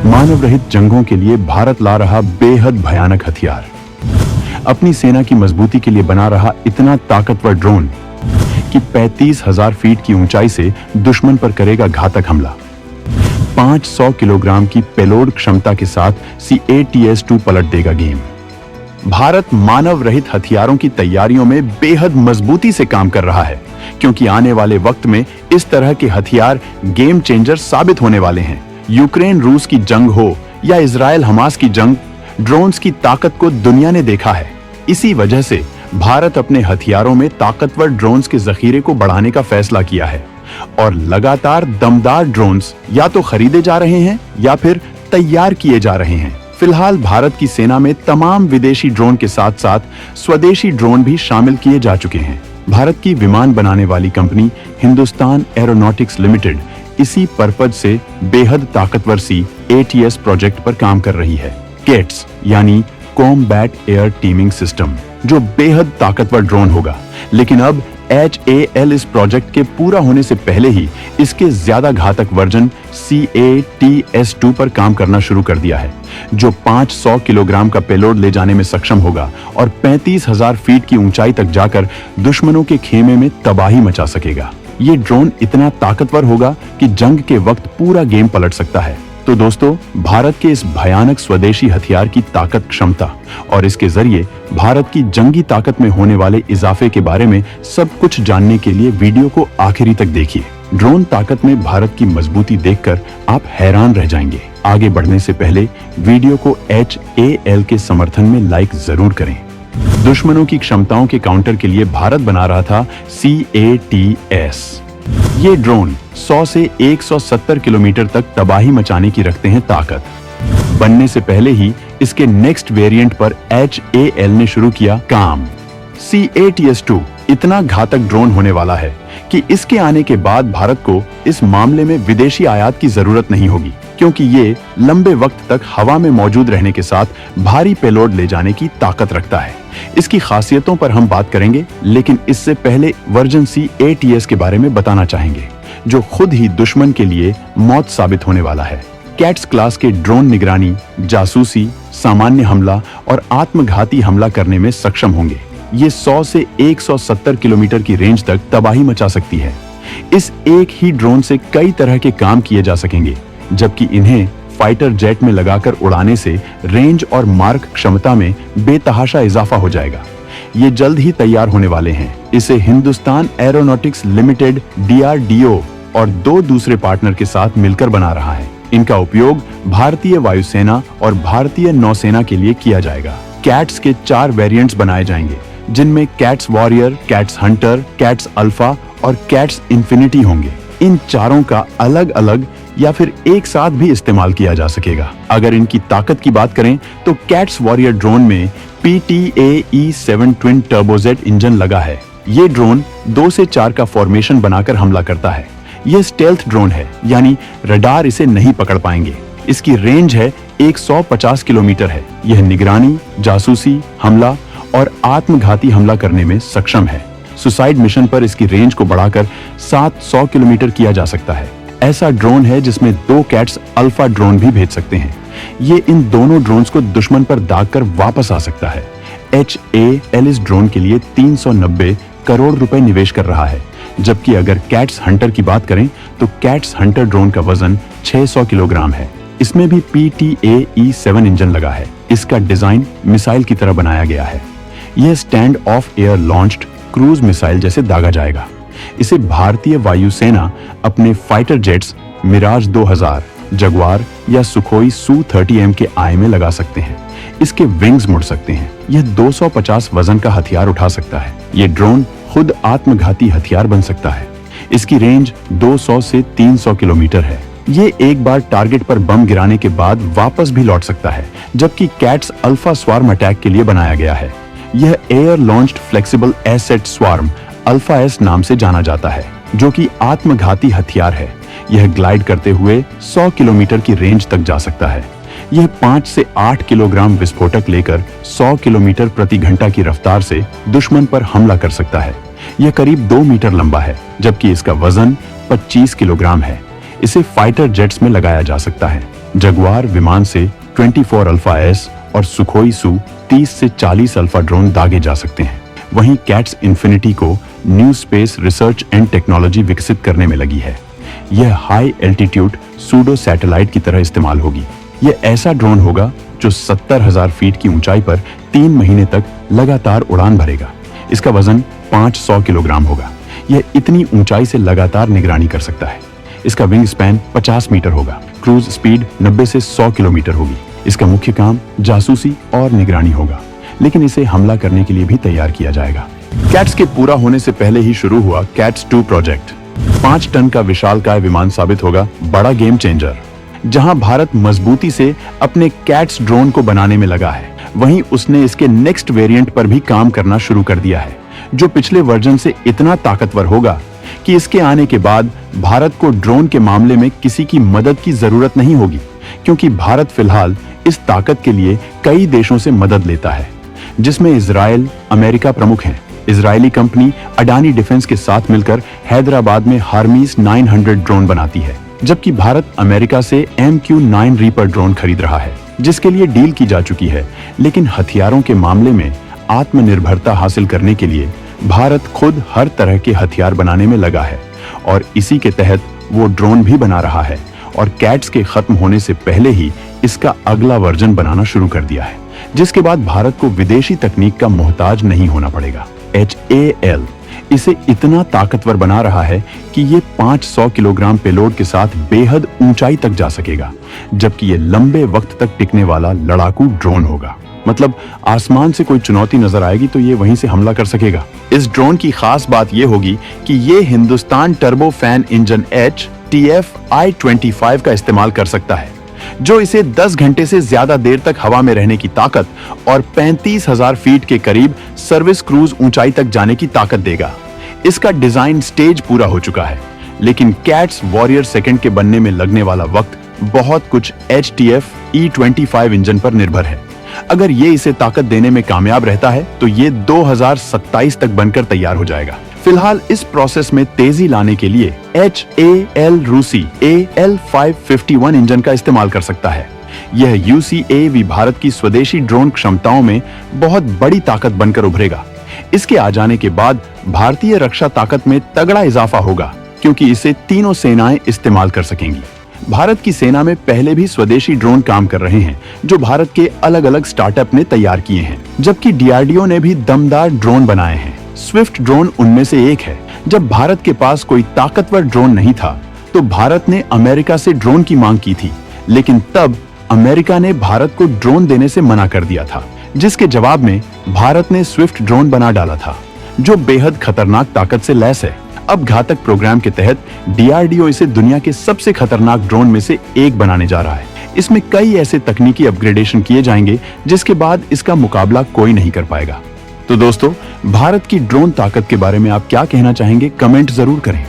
मानव रहित जंगों के लिए भारत ला रहा बेहद भयानक हथियार। अपनी सेना की मजबूती के लिए बना रहा इतना ताकतवर ड्रोन कि 35,000 फीट की ऊंचाई से दुश्मन पर करेगा घातक हमला। 500 किलोग्राम की पेलोड क्षमता के साथ CATS-2 पलट देगा गेम। भारत मानव रहित हथियारों की तैयारियों में बेहद मजबूती से काम कर रहा है, क्योंकि आने वाले वक्त में इस तरह के हथियार गेम चेंजर साबित होने वाले हैं। यूक्रेन रूस की जंग हो या इजराइल हमास की जंग, ड्रोन्स की ताकत को दुनिया ने देखा है। इसी वजह से भारत अपने हथियारों में ताकतवर ड्रोन्स के जखीरे को बढ़ाने का फैसला किया है और लगातार दमदार ड्रोन्स या तो खरीदे जा रहे हैं या फिर तैयार किए जा रहे हैं। फिलहाल भारत की सेना में तमाम विदेशी ड्रोन के साथ साथ स्वदेशी ड्रोन भी शामिल किए जा चुके हैं। भारत की विमान बनाने वाली कंपनी हिंदुस्तान एरोनॉटिक्स लिमिटेड इसी पर्पज से बेहद ताकतवर CATS प्रोजेक्ट पर काम कर रही है। केट्स यानी कॉम्बैट एयर टीमिंग सिस्टम, जो बेहद ताकतवर ड्रोन होगा। लेकिन अब HAL इस प्रोजेक्ट के पूरा होने से पहले ही इसके ज्यादा घातक वर्जन CATS-2 पर काम करना शुरू कर दिया है, जो 500 किलोग्राम का पेलोड ले जाने में सक्षम होगा और 35,000 फीट की ऊंचाई तक जाकर दुश्मनों के खेमे में तबाही मचा सकेगा। ये ड्रोन इतना ताकतवर होगा कि जंग के वक्त पूरा गेम पलट सकता है। तो दोस्तों, भारत के इस भयानक स्वदेशी हथियार की ताकत, क्षमता और इसके जरिए भारत की जंगी ताकत में होने वाले इजाफे के बारे में सब कुछ जानने के लिए वीडियो को आखिरी तक देखिए। ड्रोन ताकत में भारत की मजबूती देखकर आप हैरान रह जाएंगे। आगे बढ़ने से पहले वीडियो को HAL के समर्थन में लाइक जरूर करें। दुश्मनों की क्षमताओं के काउंटर के लिए भारत बना रहा था CATS। ये ड्रोन 100 से 170 किलोमीटर तक तबाही मचाने की रखते हैं ताकत। बनने से पहले ही इसके नेक्स्ट वेरिएंट पर HAL ने शुरू किया काम। CATS-2 इतना घातक ड्रोन होने वाला है कि इसके आने के बाद भारत को इस मामले में विदेशी आयात की जरूरत नहीं होगी, क्योंकि ये लंबे वक्त तक हवा में मौजूद रहने के साथ भारी पेलोड ले जाने की ताकत रखता है। इसकी खासियतों पर हम बात करेंगे, लेकिन इससे पहले वर्जन CATS के बारे में बताना चाहेंगे, जो खुद ही दुश्मन के लिए मौत साबित होने वाला है। कैट्स क्लास के ड्रोन निगरानी, जासूसी, सामान्य हमला और आत्मघाती हमला करने में सक्षम होंगे। ये 100 से 170 किलोमीटर की रेंज तक तबाही मचा सकती है। इस एक ही ड्रोन से कई तरह के काम किए जा सकेंगे, जबकि इन्हें फाइटर जेट में लगाकर उड़ाने से रेंज और मार्क क्षमता में बेतहाशा इजाफा हो जाएगा। ये जल्द ही तैयार होने वाले हैं। इसे हिंदुस्तान एरोनॉटिक्स लिमिटेड DRDO और 2 दूसरे पार्टनर के साथ मिलकर बना रहा है। इनका उपयोग भारतीय वायुसेना और भारतीय नौसेना के लिए किया जाएगा। कैट्स के 4 वेरिएंट्स बनाए जाएंगे, जिनमें cats warrior, cats Hunter, cats alpha और कैट्स इंफिनिटी होंगे। इन चारों का अलग अलग या फिर एक साथ भी इस्तेमाल किया जा सकेगा। अगर इनकी ताकत की बात करें तो कैट्स वॉरियर ड्रोन में PTAE-7 ट्विन टर्बोजेट इंजन लगा है। ये ड्रोन 2 से 4 का फॉर्मेशन बनाकर हमला करता है। यह स्टेल्थ ड्रोन है, यानी रडार इसे नहीं पकड़ पाएंगे। इसकी रेंज है 150 किलोमीटर है। यह निगरानी, जासूसी, हमला और आत्मघाती हमला करने में सक्षम है। सुसाइड मिशन पर इसकी रेंज को बढ़ाकर 700 किलोमीटर किया जा सकता है। ऐसा ड्रोन है जिसमें 2 कैट्स अल्फा ड्रोन भी भेज सकते हैं। ये इन दोनों ड्रोन्स को दुश्मन पर दागकर वापस आ सकता है। HAL इस ड्रोन के लिए 390 करोड़ रुपए निवेश कर रहा है, जबकि अगर कैट्स हंटर की बात करें तो कैट्स हंटर ड्रोन का वजन 600 किलोग्राम है। इसमें भी PTAE-7 इंजन लगा है। इसका डिजाइन मिसाइल की तरह बनाया गया है। यह stand of air launched cruise missile जैसे दागा जाएगा। इसे भारतीय वायुसेना अपने फाइटर जेट्स मिराज 2000, जगुआर या सुखोई Su-30M के आय में लगा सकते हैं। इसके विंग्स मुड़ सकते हैं। यह 250 वजन का हथियार उठा सकता है। यह ड्रोन खुद आत्मघाती हथियार बन सकता है। इसकी रेंज 200 से 300 किलोमीटर है। ये एक बार टारगेट पर बम गिराने के बाद वापस भी लौट सकता है, जबकि कैट्स अल्फा स्वार्म अटैक के लिए बनाया गया है। यह air launched flexible asset swarm alpha S नाम से जाना जाता है, जो कि आत्मघाती हथियार है। यह ग्लाइड करते हुए 100 किलोमीटर की रेंज तक जा सकता है। यह 5 से 8 किलोग्राम विस्फोटक लेकर 100 किलोमीटर प्रति घंटा की रफ्तार से दुश्मन पर हमला कर सकता है। यह करीब 2 मीटर लंबा है, जबकि इसका वजन 25 किलोग्राम है। इसे फाइटर जेट्स में लगाया जा सकता है। जगुआर विमान से 24 अल्फा एस और सुखोई सु 30 से 40 अल्फा ड्रोन दागे जा सकते हैं। वहीं कैट्स इन्फिनिटी को new space research and technology विकसित करने में लगी है। यह हाई एल्टीट्यूड सूडो सैटेलाइट की तरह इस्तेमाल होगी। यह ऐसा ड्रोन होगा जो 70,000 फीट की ऊंचाई पर 3 महीने तक लगातार उड़ान भरेगा। इसका वजन 500 किलोग्राम होगा। यह इतनी ऊंचाई से लगातार निगरानी कर सकता है। इसका विंग स्पैन 50 मीटर होगा। क्रूज स्पीड 90 से 100 किलोमीटर होगी। इसका मुख्य काम जासूसी और निगरानी होगा, लेकिन इसे हमला करने के लिए भी तैयार किया जाएगा। कैट्स के पूरा होने से पहले ही शुरू हुआ कैट्स 2 प्रोजेक्ट 5 टन का विशालकाय विमान साबित होगा बड़ा गेम चेंजर। जहां भारत मजबूती से अपने कैट्स ड्रोन को बनाने में लगा है, वहीं उसने इसके नेक्स्ट वेरिएंट पर भी काम करना शुरू कर दिया है, जो पिछले वर्जन से इतना ताकतवर होगा कि इसके आने के बाद भारत को ड्रोन के मामले में किसी की मदद की जरूरत नहीं होगी, क्योंकि भारत फिलहाल इस ताकत के लिए कई देशों से मदद लेता है, जिसमें इजराइल, अमेरिका प्रमुख हैं। इजरायली कंपनी अडानी डिफेंस के साथ मिलकर हैदराबाद में हार्मीस 900 ड्रोन बनाती है, जबकि भारत अमेरिका से MQ-9 रीपर ड्रोन खरीद रहा है, जिसके लिए डील की जा चुकी है। लेकिन हथियारों के मामले में आत्मनिर्भरता हासिल करने के लिए भारत खुद हर तरह के हथियार बनाने में लगा है और इसी के तहत वो ड्रोन भी बना रहा है और कैट्स के खत्म होने से पहले ही इसका अगला वर्जन बनाना शुरू कर दिया है, जिसके बाद भारत को विदेशी तकनीक का मोहताज नहीं होना पड़ेगा। HAL इसे इतना ताकतवर बना रहा है कि ये 500 किलोग्राम पेलोड के साथ बेहद ऊंचाई तक जा सकेगा, जबकि ये लंबे वक्त तक टिकने वाला लड़ाकू ड्रोन होगा। मतलब आसमान से कोई चुनौती नजर आएगी तो ये वहीं से हमला कर सकेगा। इस ड्रोन की खास बात ये होगी कि ये Hindustan turbo fan engine HTF-I-25 का इस्तेमाल कर सकता है, जो इसे 10 घंटे से ज्यादा देर तक हवा में रहने की ताकत और 35,000 फीट के करीब सर्विस क्रूज ऊंचाई तक जाने की ताकत देगा। इसका डिजाइन स्टेज पूरा हो चुका है, लेकिन कैट्स वॉरियर सेकंड के बनने में लगने वाला वक्त बहुत कुछ HTF-E25 इंजन पर निर्भर है। अगर ये इसे ताकत देने में कामयाब रहता है तो ये 2027 तक बनकर तैयार हो जाएगा। फिलहाल इस प्रोसेस में तेजी लाने के लिए HAL रूसी AL551 इंजन का इस्तेमाल कर सकता है। यह UCAV भारत की स्वदेशी ड्रोन क्षमताओं में बहुत बड़ी ताकत बनकर उभरेगा। इसके आ जाने के बाद भारतीय रक्षा ताकत में तगड़ा इजाफा होगा, क्योंकि इसे तीनों सेनाएं इस्तेमाल कर सकेंगी। भारत की सेना में पहले भी स्वदेशी ड्रोन काम कर रहे हैं, जो भारत के अलग अलग स्टार्टअप ने तैयार किए हैं, जबकि DRDO ने भी दमदार ड्रोन बनाए हैं। स्विफ्ट ड्रोन उनमें से एक है। जब भारत के पास कोई ताकतवर ड्रोन नहीं था, तो भारत ने अमेरिका से ड्रोन की मांग की थी, लेकिन तब अमेरिका ने भारत को ड्रोन देने से मना कर दिया था, जिसके जवाब में भारत ने स्विफ्ट ड्रोन बना डाला था, जो बेहद खतरनाक ताकत से लैस है। अब घातक प्रोग्राम के तहत DRDO इसे दुनिया के सबसे खतरनाक ड्रोन में से एक बनाने जा रहा है। इसमें कई ऐसे तकनीकी अपग्रेडेशन किए जाएंगे जिसके बाद इसका मुकाबला कोई नहीं कर पाएगा। तो दोस्तों, भारत की ड्रोन ताकत के बारे में आप क्या कहना चाहेंगे, कमेंट जरूर करें।